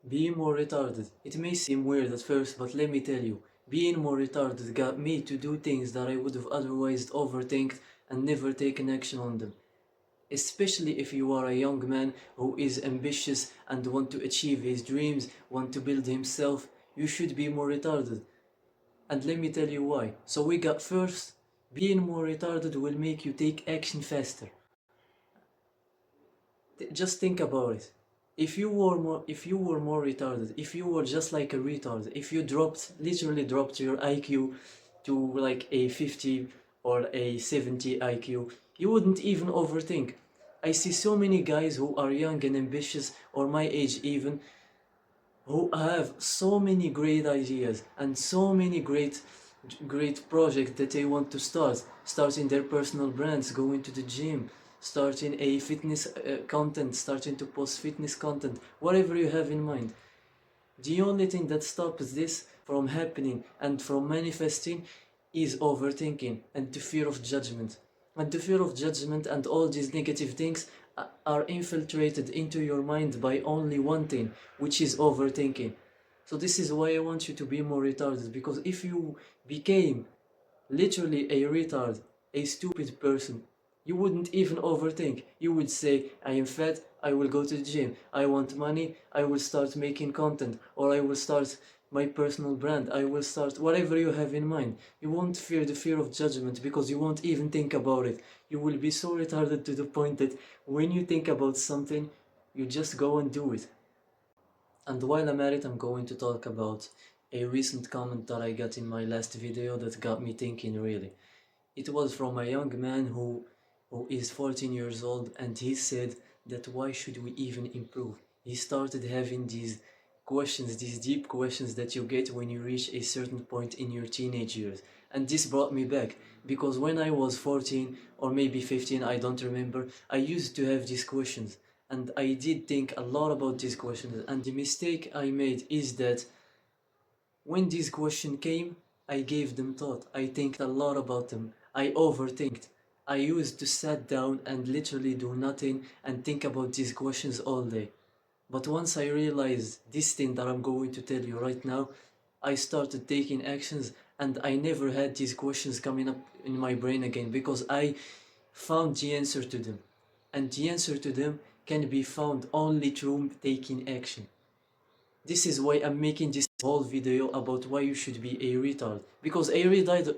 Being more retarded. It may seem weird at first, but let me tell you, being more retarded got me to do things that I would have otherwise overthinked and never taken action on them. Especially if you are a young man who is ambitious and want to achieve his dreams, want to build himself, you should be more retarded. And let me tell you why. So we got first, being more retarded will make you take action faster. Just think about it. If you were more retarded, if you were just like a retard, if you literally dropped your IQ to like a 50 or a 70 IQ, you wouldn't even overthink. I see so many guys who are young and ambitious, or my age even, who have so many great ideas and so many great projects that they want to starting their personal brands, going to the gym, starting a fitness content, starting to post fitness content, whatever you have in mind. The only thing that stops this from happening and from manifesting is overthinking and the fear of judgment. And the fear of judgment and all these negative things are infiltrated into your mind by only one thing, which is overthinking. So this is why I want you to be more retarded, because if you became literally a retard, a stupid person, you wouldn't even overthink. You would say, I am fat, I will go to the gym. I want money, I will start making content. Or I will start my personal brand. I will start whatever you have in mind. You won't fear the fear of judgment because you won't even think about it. You will be so retarded to the point that when you think about something, you just go and do it. And while I'm at it, I'm going to talk about a recent comment that I got in my last video that got me thinking really. It was from a young man who is 14 years old, and he said that why should we even improve? He started having these questions, these deep questions that you get when you reach a certain point in your teenage years. And this brought me back, because when I was 14 or maybe 15, I don't remember, I used to have these questions. And I did think a lot about these questions. And the mistake I made is that when this question came, I gave them thought. I think a lot about them. I overthinked. I used to sit down and literally do nothing and think about these questions all day. But once I realized this thing that I'm going to tell you right now, I started taking actions, and I never had these questions coming up in my brain again, because I found the answer to them. And the answer to them can be found only through taking action. This is why I'm making this whole video about why you should be a retard. Because a retard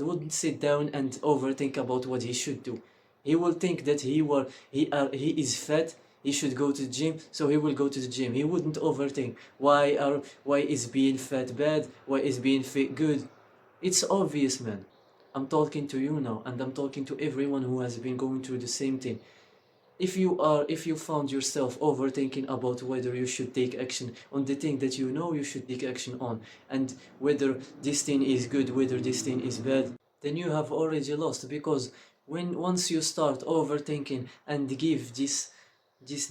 wouldn't sit down and overthink about what he should do. He will think that he is fat, he should go to the gym, so he will go to the gym. He wouldn't overthink why is being fat bad, why is being fit good. It's obvious, man. I'm talking to you now, and I'm talking to everyone who has been going through the same thing. If you found yourself overthinking about whether you should take action on the thing that you know you should take action on, and whether this thing is good, whether this thing is bad, then you have already lost. Because once you start overthinking and give these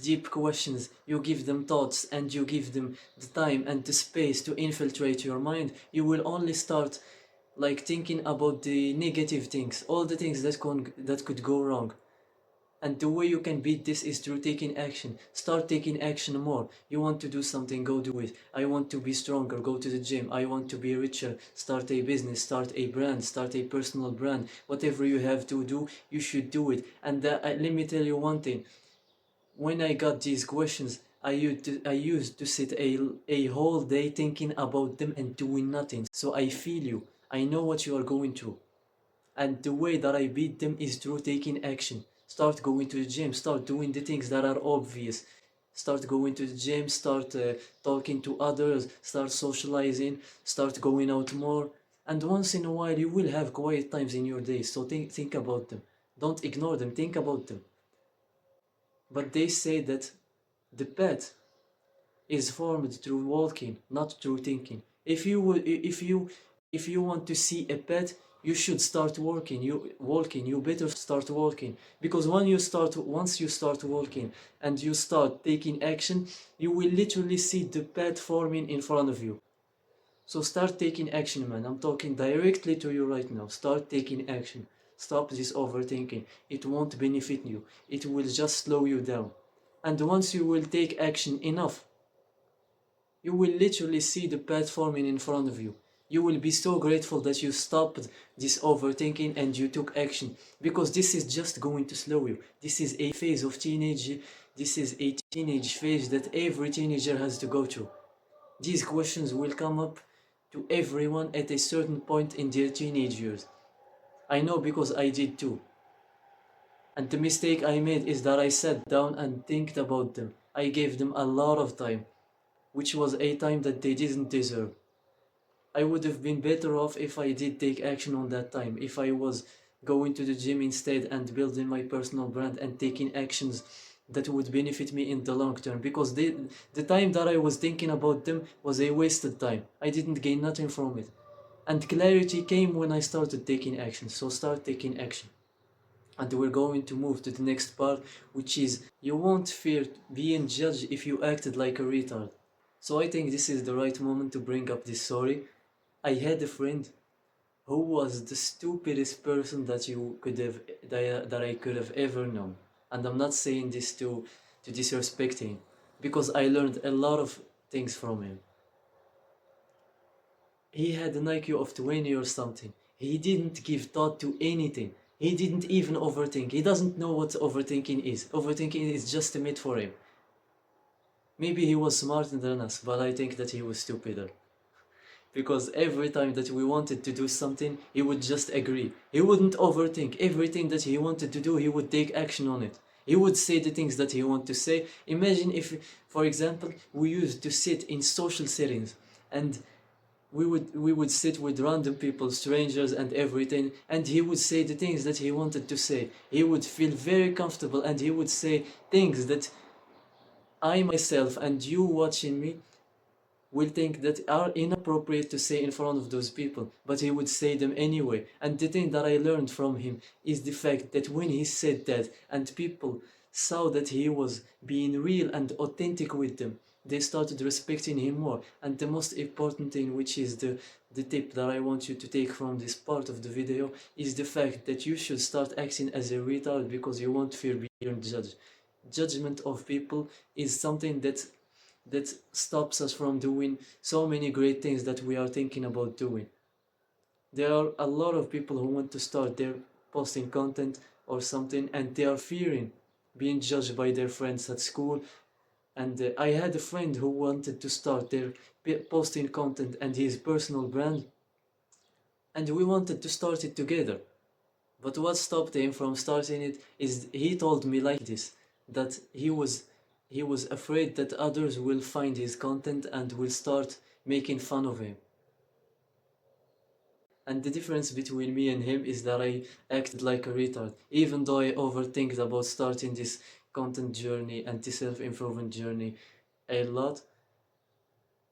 deep questions, you give them thoughts and you give them the time and the space to infiltrate your mind, you will only start like thinking about the negative things, all the things that could go wrong. And the way you can beat this is through taking action. Start taking action more. You want to do something, go do it. I want to be stronger, go to the gym. I want to be richer, start a business, start a brand, start a personal brand. Whatever you have to do, you should do it. And let me tell you one thing. When I got these questions, I used to sit a whole day thinking about them and doing nothing. So I feel you. I know what you are going through. And the way that I beat them is through taking action. Start going to the gym, start doing the things that are obvious. Start going to the gym, start talking to others, start socializing, start going out more. And once in a while you will have quiet times in your day, so think about them. Don't ignore them, think about them. But they say that the path is formed through walking, not through thinking. If you want to see a pet, you should start walking. You better start walking, because once you start walking and you start taking action, you will literally see the pet forming in front of you. So start taking action, man. I'm talking directly to you right now. Start taking action. Stop this overthinking. It won't benefit you. It will just slow you down. And once you will take action enough, you will literally see the path forming in front of you. You will be so grateful that you stopped this overthinking and you took action, because this is just going to slow you. This is a phase of teenage. This is a teenage phase that every teenager has to go through. These questions will come up to everyone at a certain point in their teenage years. I know because I did too. And the mistake I made is that I sat down and think about them. I gave them a lot of time, which was a time that they didn't deserve. I would have been better off if I did take action on that time, if I was going to the gym instead and building my personal brand and taking actions that would benefit me in the long term, because the time that I was thinking about them was a wasted time. I didn't gain nothing from it. And clarity came when I started taking action, so start taking action. And we're going to move to the next part, which is you won't fear being judged if you acted like a retard. So I think this is the right moment to bring up this story. I had a friend who was the stupidest person that you could have that I could have ever known. And I'm not saying this to disrespect him, because I learned a lot of things from him. He had an IQ of 20 or something. He didn't give thought to anything. He didn't even overthink. He doesn't know what overthinking is. Overthinking is just a myth for him. Maybe he was smarter than us, but I think that he was stupider. Because every time that we wanted to do something, he would just agree. He wouldn't overthink. Everything that he wanted to do, he would take action on it. He would say the things that he wanted to say. Imagine if, for example, we used to sit in social settings and we would sit with random people, strangers and everything, and he would say the things that he wanted to say. He would feel very comfortable and he would say things that I myself and you watching me will think that are inappropriate to say in front of those people, but he would say them anyway. And the thing that I learned from him is the fact that when he said that and people saw that he was being real and authentic with them, they started respecting him more. And the most important thing, which is the tip that I want you to take from this part of the video, is the fact that you should start acting as a retard because you won't fear being judged. Judgment of people is something that stops us from doing so many great things that we are thinking about doing. There are a lot of people who want to start their posting content or something and they are fearing being judged by their friends at school. And I had a friend who wanted to start their posting content and his personal brand, and we wanted to start it together. But what stopped him from starting it is he told me like this, that he was afraid that others will find his content and will start making fun of him. And the difference between me and him is that I acted like a retard, even though I overthinked about starting this content journey and this self-improvement journey a lot.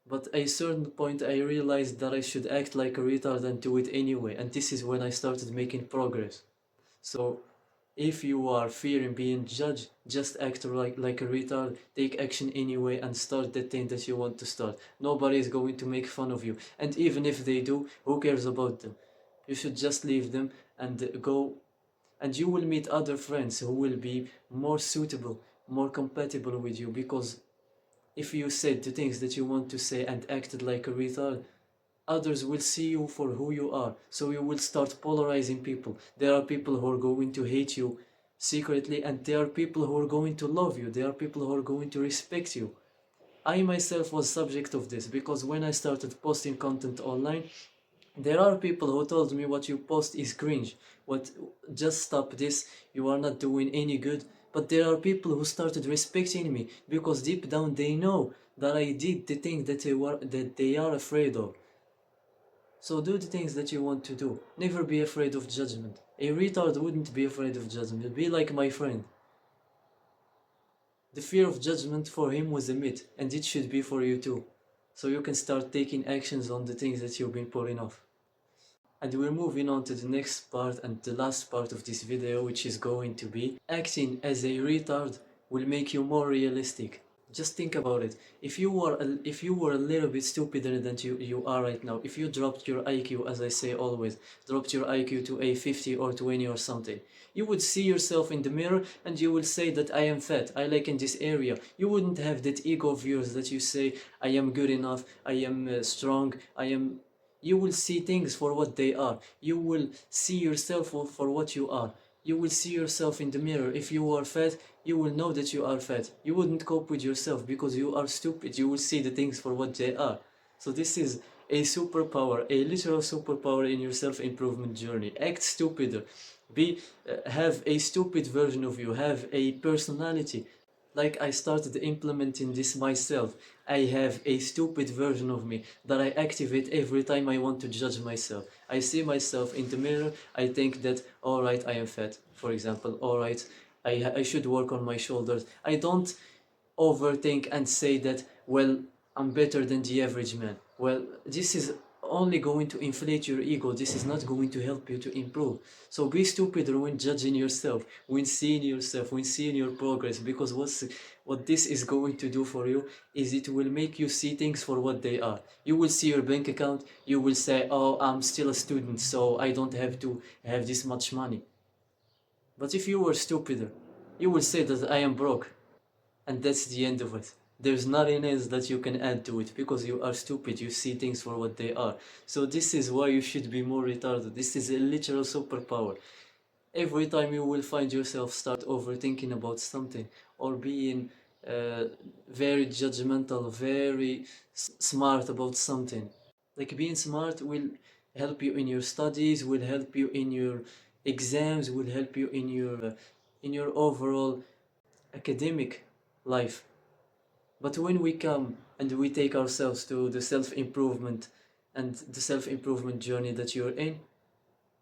But at a certain point I realized that I should act like a retard and do it anyway, and this is when I started making progress. So if you are fearing being judged, just act like a retard, take action anyway and start the thing that you want to start. Nobody is going to make fun of you. And even if they do, who cares about them? You should just leave them and go, and you will meet other friends who will be more suitable, more compatible with you, because if you said the things that you want to say and acted like a retard, others will see you for who you are. So you will start polarizing people. There are people who are going to hate you secretly, and there are people who are going to love you. There are people who are going to respect you. I myself was subject of this, because when I started posting content online, there are people who told me what you post is cringe. What, just stop this, you are not doing any good. But there are people who started respecting me because deep down they know that I did the thing that they are afraid of. So do the things that you want to do. Never be afraid of judgment. A retard wouldn't be afraid of judgment. Be like my friend. The fear of judgment for him was a myth, and it should be for you too. So you can start taking actions on the things that you've been putting off. And we're moving on to the next part and the last part of this video, which is going to be acting as a retard will make you more realistic. Just think about it. If you were a little bit stupider than you are right now, if you dropped your IQ, as I say always, dropped your IQ to a 50 or 20 or something, you would see yourself in the mirror and you will say that I am fat, I like in this area. You wouldn't have that ego of yours that you say I am good enough, I am strong, I am. You will see things for what they are. You will see yourself for what you are. You will see yourself in the mirror. If you are fat, you will know that you are fat. You wouldn't cope with yourself because you are stupid. You will see the things for what they are. So this is a superpower, a literal superpower in your self-improvement journey. Act stupider. Have a stupid version of you. Have a personality. Like I started implementing this myself. I have a stupid version of me that I activate every time I want to judge myself. I see myself in the mirror, I think that, alright, I am fat, for example, alright, I should work on my shoulders. I don't overthink and say that, well, I'm better than the average man. Well, this is only going to inflate your ego. This is not going to help you to improve. So be stupider when judging yourself, when seeing yourself, when seeing your progress, because what this is going to do for you is it will make you see things for what they are. You will see your bank account, you will say, oh, I'm still a student, so I don't have to have this much money. But if you were stupider, you will say that I am broke. And that's the end of it. There's nothing else that you can add to it because you are stupid. You see things for what they are. So this is why you should be more retarded. This is a literal superpower. Every time you will find yourself start overthinking about something or being very judgmental, very smart about something. Like being smart will help you in your studies, will help you in your exams, will help you in your overall academic life. But when we come and we take ourselves to the self-improvement and the self-improvement journey that you're in,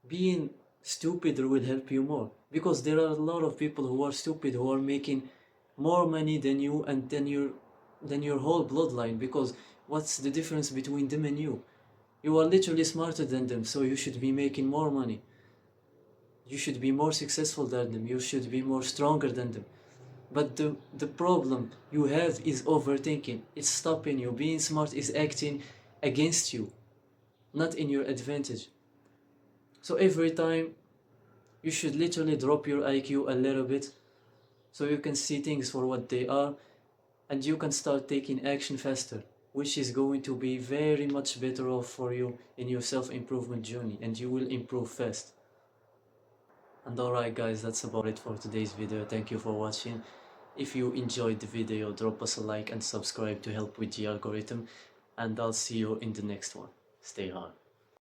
being stupider will help you more. Because there are a lot of people who are stupid, who are making more money than you and than your whole bloodline. Because what's the difference between them and you? You are literally smarter than them, so you should be making more money. You should be more successful than them. You should be more stronger than them. But the problem you have is overthinking. It's stopping you. Being smart is acting against you, not in your advantage. So every time you should literally drop your IQ a little bit so you can see things for what they are and you can start taking action faster, which is going to be very much better off for you in your self-improvement journey, and you will improve fast. And alright guys, that's about it for today's video. Thank you for watching. If you enjoyed the video, drop us a like and subscribe to help with the algorithm, and I'll see you in the next one. Stay hard.